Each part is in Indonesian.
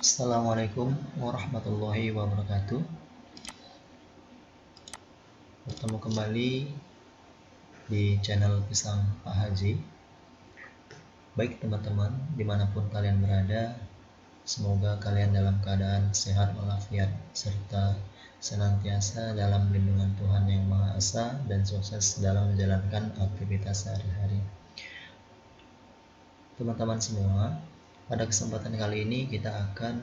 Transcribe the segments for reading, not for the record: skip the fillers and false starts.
Assalamualaikum warahmatullahi wabarakatuh. Bertemu kembali di channel Pisang Pak Haji. Baik teman-teman, dimanapun kalian berada, semoga kalian dalam keadaan sehat walafiat serta senantiasa dalam lindungan Tuhan Yang Maha Esa dan sukses dalam menjalankan aktivitas sehari-hari. Teman-teman semua, pada kesempatan kali ini kita akan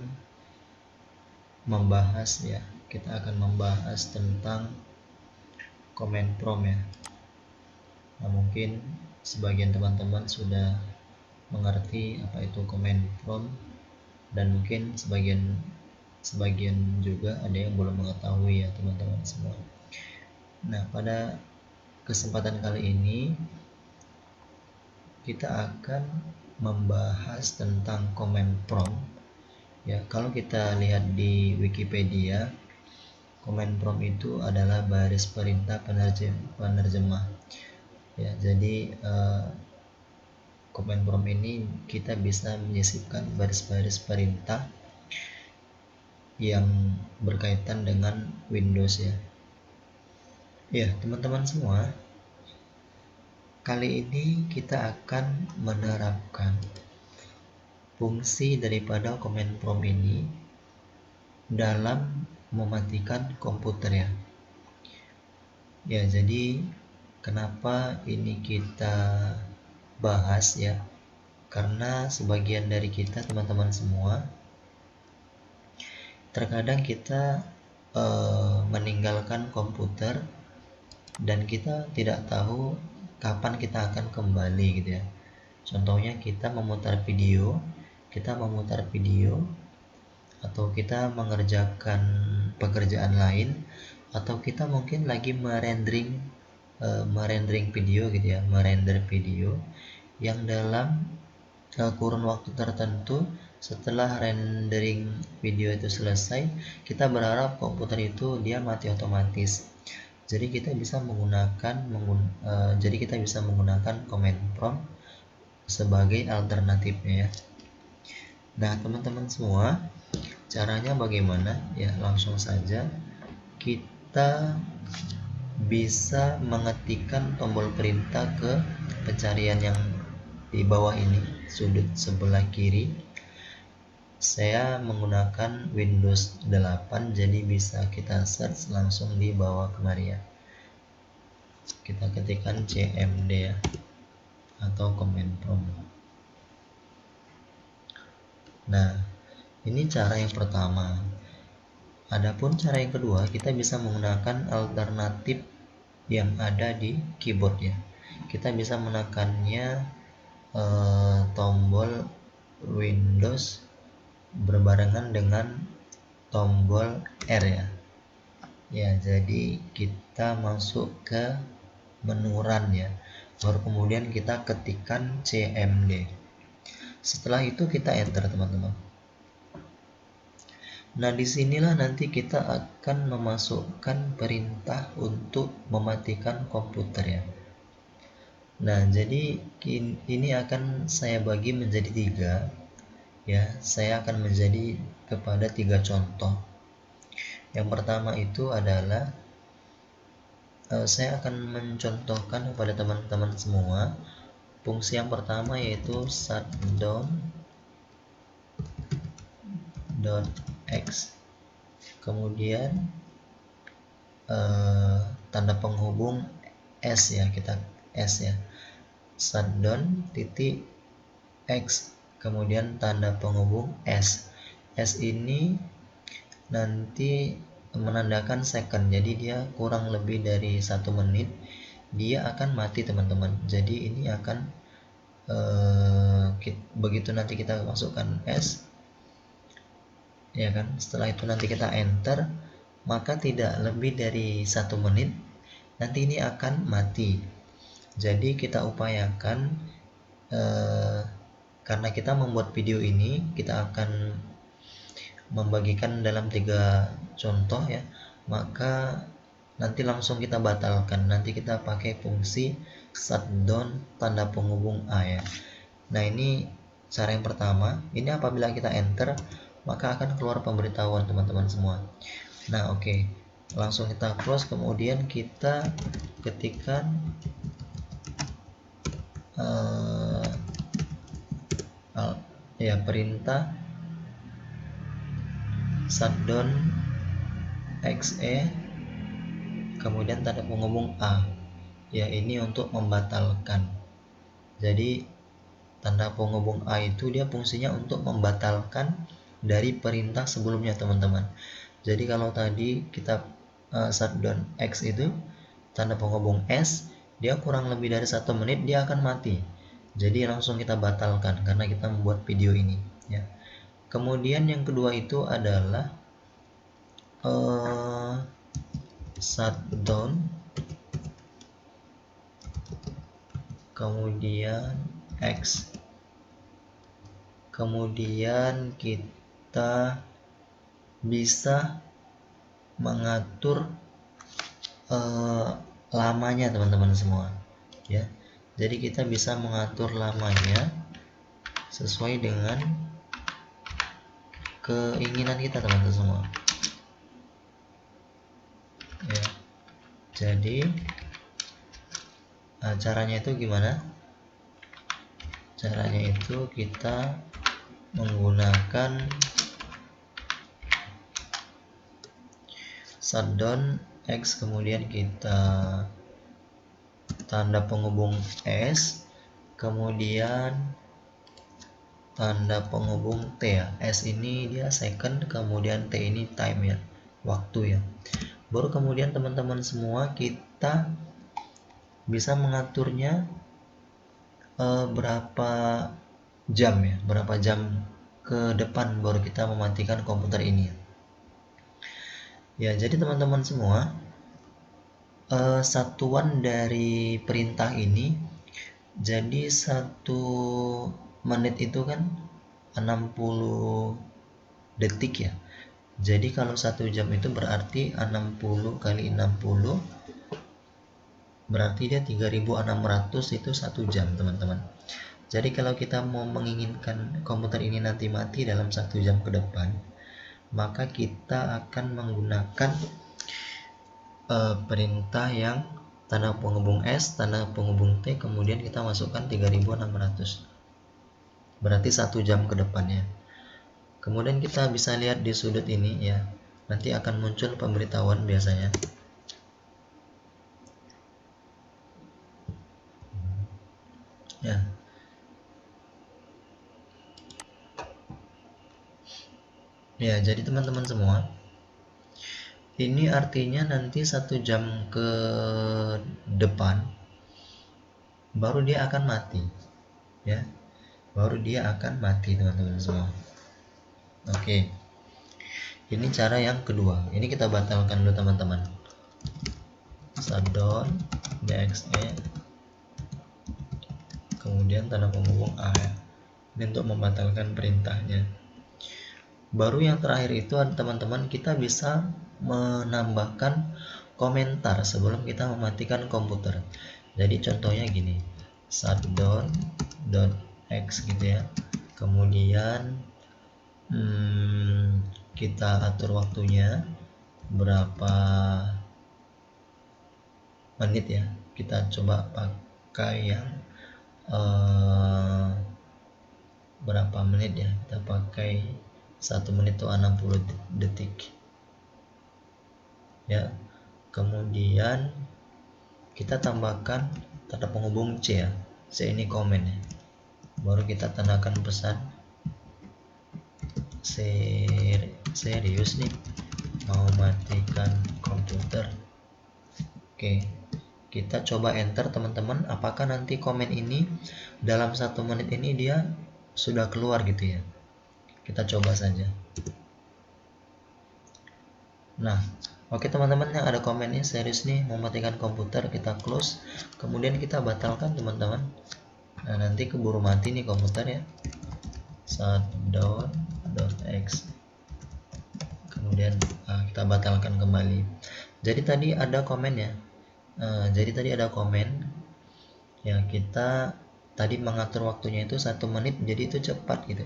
membahas tentang comment prompt ya. Nah, mungkin sebagian teman-teman sudah mengerti apa itu comment prompt dan mungkin sebagian juga ada yang belum mengetahui ya teman-teman semua. Nah, pada kesempatan kali ini kita akan membahas tentang comment prompt ya. Kalau kita lihat di Wikipedia, comment prompt itu adalah baris perintah penerjemah ya. Jadi comment prompt ini kita bisa menyisipkan baris-baris perintah yang berkaitan dengan Windows ya. Ya, teman-teman semua, kali ini kita akan menerapkan fungsi daripada comment prompt ini dalam mematikan komputer ya. Ya, jadi kenapa ini kita bahas ya? Karena sebagian dari kita teman-teman semua terkadang kita meninggalkan komputer dan kita tidak tahu kapan kita akan kembali gitu ya. Contohnya kita memutar video atau kita mengerjakan pekerjaan lain, atau kita mungkin lagi merendering video gitu ya, merender video yang dalam kurun waktu tertentu. Setelah rendering video itu selesai, kita berharap komputer itu dia mati otomatis. Jadi kita bisa menggunakan comment prompt sebagai alternatifnya ya. Nah, teman-teman semua, caranya bagaimana ya? Langsung saja kita bisa mengetikkan tombol perintah ke pencarian yang di bawah ini, sudut sebelah kiri. Saya menggunakan Windows 8, jadi bisa kita search langsung di bawah kemari ya. Kita ketikkan cmd ya, atau comment prompt. Nah, ini cara yang pertama. Adapun cara yang kedua, kita bisa menggunakan alternatif yang ada di keyboard ya. Kita bisa menekannya tombol Windows berbarengan dengan tombol R ya. Ya, jadi kita masuk ke menu run ya. Baru kemudian kita ketikkan cmd. Setelah itu kita enter teman-teman. Nah, disinilah nanti kita akan memasukkan perintah untuk mematikan komputer ya. Nah, jadi ini akan saya bagi menjadi 3 ya. Saya akan menjadi kepada 3 contoh. Yang pertama itu adalah saya akan mencontohkan kepada teman-teman semua fungsi yang pertama, yaitu shutdown.x, kemudian tanda penghubung S ya, kita S ya, shutdown.x, kemudian tanda penghubung S. S ini nanti menandakan second, jadi dia kurang lebih dari 1 menit dia akan mati teman-teman. Jadi ini akan begitu nanti kita masukkan S ya kan, setelah itu nanti kita enter, maka tidak lebih dari 1 menit nanti ini akan mati. Jadi kita upayakan, karena kita membuat video ini, kita akan membagikan dalam 3 contoh ya, maka nanti langsung kita batalkan. Nanti kita pakai fungsi shutdown tanda penghubung A ya. Nah, ini cara yang pertama. Ini apabila kita enter, maka akan keluar pemberitahuan teman-teman semua. Nah oke, langsung kita close, kemudian kita ketikkan perintah shutdown exe kemudian tanda penghubung A, ya ini untuk membatalkan. Jadi tanda penghubung A itu dia fungsinya untuk membatalkan dari perintah sebelumnya teman-teman. Jadi kalau tadi kita shutdown X itu tanda penghubung S, dia kurang lebih dari 1 menit dia akan mati. Jadi langsung kita batalkan karena kita membuat video ini ya. Kemudian yang kedua itu adalah shutdown kemudian X, kemudian kita bisa mengatur lamanya teman-teman semua ya. Jadi kita bisa mengatur lamanya sesuai dengan keinginan kita teman-teman semua ya. Jadi caranya itu gimana? Caranya itu kita menggunakan shutdown X, kemudian kita tanda penghubung S, kemudian tanda penghubung T ya. S ini dia second, kemudian T ini time ya, waktu ya. Baru kemudian teman-teman semua kita bisa mengaturnya berapa jam ya, berapa jam ke depan baru kita mematikan komputer ini ya. Jadi teman-teman semua, satuan dari perintah ini, jadi 1 menit itu kan 60 detik ya. Jadi kalau 1 jam itu berarti 60 kali 60 berarti dia 3600 itu 1 jam teman-teman. Jadi kalau kita mau menginginkan komputer ini nanti mati dalam 1 jam ke depan, maka kita akan menggunakan perintah yang tanda penghubung S, tanda penghubung T, kemudian kita masukkan 3600. Berarti 1 jam ke depannya. Kemudian kita bisa lihat di sudut ini ya. Nanti akan muncul pemberitahuan biasanya. Ya. Ya, jadi teman-teman semua, ini artinya nanti 1 jam ke depan baru dia akan mati. Ya. Baru dia akan mati teman-teman semua. Oke. Ini cara yang kedua. Ini kita batalkan dulu teman-teman. Shutdown DXE kemudian tanda penghubung A ya. Ini untuk membatalkan perintahnya. Baru yang terakhir itu teman-teman, kita bisa menambahkan komentar sebelum kita mematikan komputer. Jadi contohnya gini, shutdown.x gitu ya. Kemudian kita atur waktunya berapa menit ya. Kita coba pakai yang berapa menit ya, kita pakai 1 menit itu 60 detik ya. Kemudian kita tambahkan tanda penghubung C ya, C ini komen ya. Baru kita tandai pesan serius nih mau matikan komputer. Oke, kita coba enter teman-teman, apakah nanti komen ini dalam 1 menit ini dia sudah keluar gitu ya. Kita coba saja. Nah, oke teman-teman, yang ada komennya serius nih mau matikan komputer, kita close, kemudian kita batalkan teman-teman. Nah, nanti keburu mati nih komputer ya. Shutdown.x kemudian kita batalkan kembali. Jadi tadi ada komen ya. Jadi tadi ada komen ya, kita tadi mengatur waktunya itu 1 menit, jadi itu cepat gitu.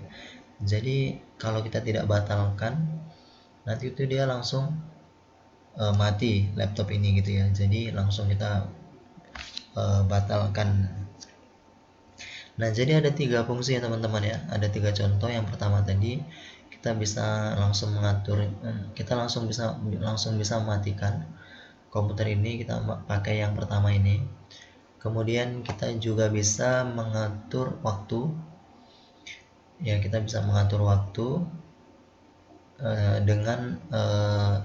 Jadi kalau kita tidak batalkan, nanti itu dia langsung mati laptop ini gitu ya. Jadi langsung kita batalkan. Nah, jadi ada 3 fungsi ya teman-teman ya. Ada 3 contoh. Yang pertama tadi kita bisa langsung mengatur, kita langsung bisa mematikan komputer ini. Kita pakai yang pertama ini. Kemudian kita juga bisa mengatur waktu. Ya, kita bisa mengatur waktu dengan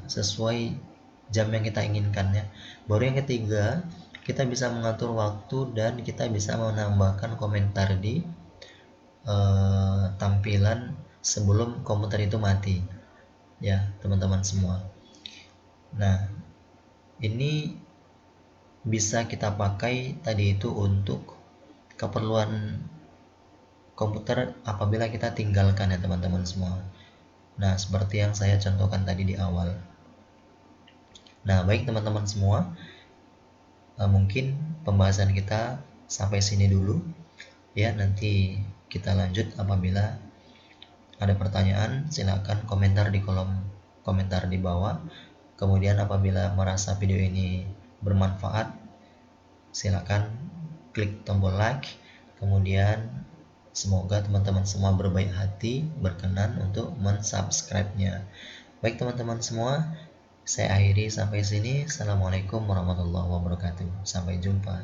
sesuai jam yang kita inginkan ya. Baru yang ketiga, kita bisa mengatur waktu dan kita bisa menambahkan komentar di tampilan sebelum komputer itu mati ya teman-teman semua. Nah, ini bisa kita pakai tadi itu untuk keperluan komputer apabila kita tinggalkan ya teman-teman semua. Nah, seperti yang saya contohkan tadi di awal. Nah, baik teman-teman semua, mungkin pembahasan kita sampai sini dulu ya. Nanti kita lanjut apabila ada pertanyaan, silakan komentar di kolom komentar di bawah. Kemudian apabila merasa video ini bermanfaat, silakan klik tombol like. Kemudian semoga teman-teman semua berbaik hati, berkenan untuk mensubscribe-nya. Baik teman-teman semua, saya akhiri sampai sini. Assalamualaikum warahmatullahi wabarakatuh. Sampai jumpa.